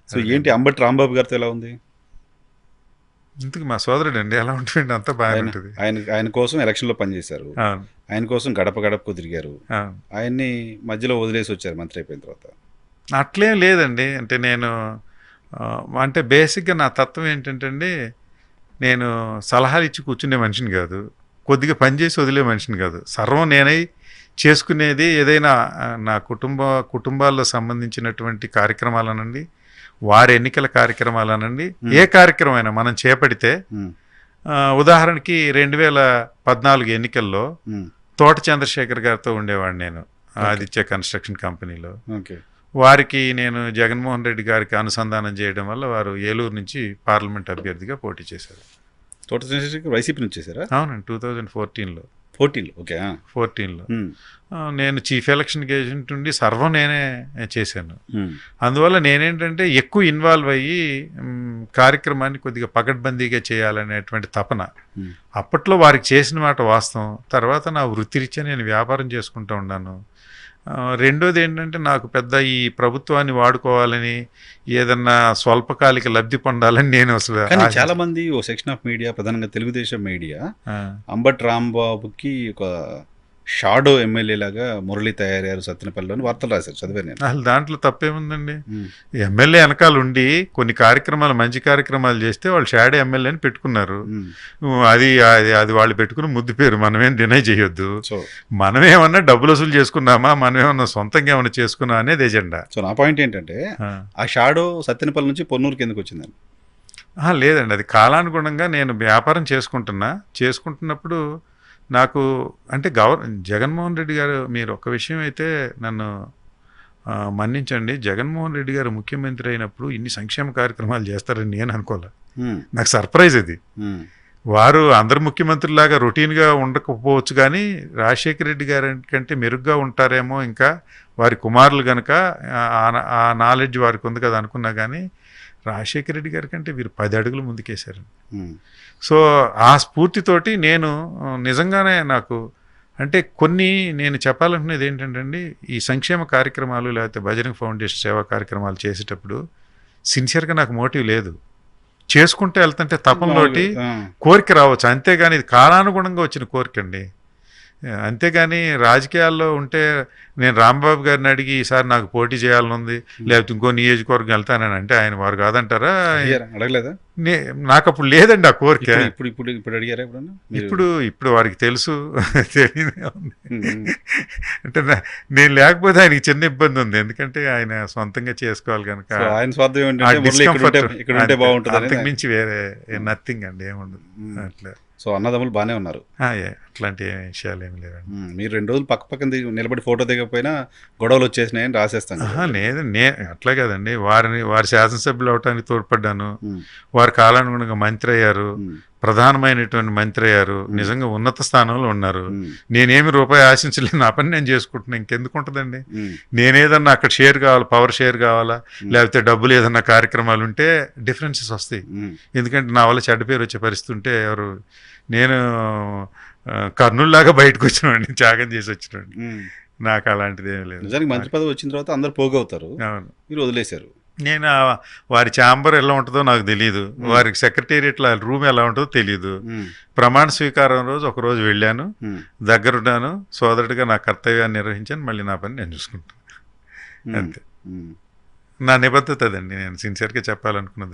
So ఏంటి అంబటి రాంబాబు గారితో ఎలా ఉంది? ఇంతకు మా సోదరుడు అండి, ఎలా ఉంటుంది, అంతా బాగానే ఆయన ఉంటుంది. ఆయన ఆయన కోసం ఎలక్షన్లో పనిచేశారు, అవును, ఆయన కోసం గడప గడపకు తిరిగారు, అవును. ఆయన్ని మధ్యలో వదిలేసి వచ్చారు మంత్రి అయిపోయిన తర్వాత. అట్లేం లేదండి. అంటే నేను అంటే బేసిక్గా నా తత్వం ఏంటంటే అండి, నేను సలహాలు ఇచ్చి కూర్చునే మనిషిని కాదు, కొద్దిగా పనిచేసి వదిలే మనిషిని కాదు. సర్వం నేనై చేసుకునేది ఏదైనా నా కుటుంబాల్లో సంబంధించినటువంటి కార్యక్రమాలనండి, వారి ఎన్నికల కార్యక్రమాలనండి, ఏ కార్యక్రమమైనా మనం చేపడితే, ఉదాహరణకి 2014 ఎన్నికల్లో తోట చంద్రశేఖర్ గారితో ఉండేవాడిని నేను ఆదిత్య కన్స్ట్రక్షన్ కంపెనీలో. వారికి నేను జగన్మోహన్ రెడ్డి గారికి అనుసంధానం చేయడం వల్ల వారు ఏలూరు నుంచి పార్లమెంట్ అభ్యర్థిగా పోటీ చేశారు. తోట చంద్రశేఖర్ వైసీపీ నుంచి చేశారా? అవునండి, 2014లో. 14లో నేను చీఫ్ ఎలక్షన్ ఏజెంట్ ఉండి సర్వం నేనే చేశాను. అందువల్ల నేనేంటంటే ఎక్కువ ఇన్వాల్వ్ అయ్యి కార్యక్రమాన్ని కొద్దిగా పకడ్బందీగా చేయాలనేటువంటి తపన. అప్పట్లో వారికి చేసిన మాట వాస్తవం. తర్వాత నా వృత్తిరీత్యా నేను వ్యాపారం చేసుకుంటూ ఉన్నాను. రెండోది ఏంటంటే, నాకు పెద్ద ఈ ప్రభుత్వాన్ని వాడుకోవాలని, ఏదన్నా స్వల్పకాలిక లబ్ధి పొందాలని నేను అసలు. చాలా మంది ఓ సెక్షన్ ఆఫ్ మీడియా, ప్రధానంగా తెలుగుదేశం మీడియా, అంబటి రాంబాబుకి ఒక షాడో ఎమ్మెల్యే లాగా మురళి తయారయ్యారు సత్తెనపల్లిలోని వార్తలు రాశారు, చదివాను నేను. అసలు దాంట్లో తప్పేముందండి? ఎమ్మెల్యే వెనకాల ఉండి కొన్ని కార్యక్రమాలు, మంచి కార్యక్రమాలు చేస్తే వాళ్ళు షాడో ఎమ్మెల్యేని పెట్టుకున్నారు. అది అది వాళ్ళు పెట్టుకుని ముద్దు పేరు, మనమేం డినై చేయొద్దు. మనమేమన్నా డబ్బులు వసూలు చేసుకున్నామా, మనమేమన్నా సొంతంగా ఏమన్నా చేసుకున్నా అనేది ఎజెండా. సో నా పాయింట్ ఏంటంటే, ఆ షాడో సత్తెనపల్లి నుంచి పొన్నూరుకి ఎందుకు వచ్చిందని? లేదండి, అది కాలానుగుణంగా నేను వ్యాపారం చేసుకుంటున్నప్పుడు నాకు అంటే జగన్మోహన్ రెడ్డి గారు, మీరు ఒక విషయం అయితే నన్ను మన్నించండి, జగన్మోహన్ రెడ్డి గారు ముఖ్యమంత్రి అయినప్పుడు ఇన్ని సంక్షేమ కార్యక్రమాలు చేస్తారని నేను అనుకోలే. నాకు సర్ప్రైజ్ అది. వారు అందరు ముఖ్యమంత్రులాగా రొటీన్గా ఉండకపోవచ్చు, కానీ రాజశేఖర రెడ్డి గారి కంటే మెరుగ్గా ఉంటారేమో, ఇంకా వారి కుమారులు కనుక ఆ నాలెడ్జ్ వారికి ఉంది కదా అనుకున్నా, కానీ రాజశేఖర రెడ్డి గారి కంటే వీరు 10 అడుగులు ముందుకేశారు. సో ఆ స్ఫూర్తితోటి నేను నిజంగానే నాకు అంటే కొన్ని నేను చెప్పాలనుకునేది ఏంటంటే అండి, ఈ సంక్షేమ కార్యక్రమాలు లేకపోతే బజరంగ్ ఫౌండేషన్ సేవా కార్యక్రమాలు చేసేటప్పుడు సిన్సియర్గా నాకు మోటివ్ లేదు. చేసుకుంటే వెళ్తుంటే తపంలోటి కోరిక రావచ్చు, అంతేగాని ఇది కాలానుగుణంగా వచ్చిన కోరిక అండి. అంతేగాని రాజకీయాల్లో ఉంటే నేను రాంబాబు గారిని అడిగి ఈసారి నాకు పోటీ చేయాలని ఉంది, లేకపోతే ఇంకో నియోజకవర్గం వెళ్తానని అంటే ఆయన వారు కాదంటారా? అడగలేదా? నాకు అప్పుడు లేదండి ఆ కోరిక. ఇప్పుడు వారికి తెలుసు, తెలియదు. అంటే నేను లేకపోతే ఆయనకి చిన్న ఇబ్బంది ఉంది, ఎందుకంటే ఆయన సొంతంగా చేసుకోవాలి కనుక. అంతకు మించి వేరే నథింగ్ అండి, ఏముండదు అట్లా. సో అన్నదమ్ములు బాగానే ఉన్నారు, అట్లాంటి విషయాలు ఏమి లేవండి. మీరు 2 రోజులు పక్కన నిలబడి ఫోటో దిగకపోయినా గొడవలు వచ్చేసినాయని రాసేస్తాను. లేదు, అట్లా కదండి, వారి శాసనసభ్యులు అవటానికి తోడ్పడ్డాను, వారి కాలానుగుణంగా మంత్రి అయ్యారు, ప్రధానమైనటువంటి మంత్రి అయ్యారు, నిజంగా ఉన్నత స్థానంలో ఉన్నారు. నేనేమి రూపాయి ఆశించలేదు, నా పని నేను చేసుకుంటున్నా, ఇంకెందుకు ఉంటుందండి? నేనేదన్నా అక్కడ షేర్ కావాలా, పవర్ షేర్ కావాలా, లేకపోతే డబ్బులు ఏదన్నా కార్యక్రమాలు ఉంటే డిఫరెన్సెస్ వస్తాయి. ఎందుకంటే నా వల్ల చెడ్డ పేరు వచ్చే పరిస్థితి ఉంటే ఎవరు, నేను కర్నూలులాగా బయటకు వచ్చినవాడిని, త్యాగం చేసి వచ్చినవాడిని, నాకు అలాంటిది ఏమి లేదు. నిజానికి మంత్రి పదవి వచ్చిన తర్వాత అందరు పోగవుతారు, మీరు వదిలేశారు. నేను వారి ఛాంబర్ ఎలా ఉంటుందో నాకు తెలియదు, వారికి సెక్రటేరియట్లో రూమ్ ఎలా ఉంటుందో తెలియదు. ప్రమాణ స్వీకారం రోజు ఒకరోజు వెళ్ళాను, దగ్గరున్నాను, సోదరుడిగా నా కర్తవ్యాన్ని నిర్వహించాను, మళ్ళీ నా పని నేను చూసుకుంటాను, అంతే. నా నిబద్ధత అదండి, నేను సిన్సియర్గా చెప్పాలనుకున్నది.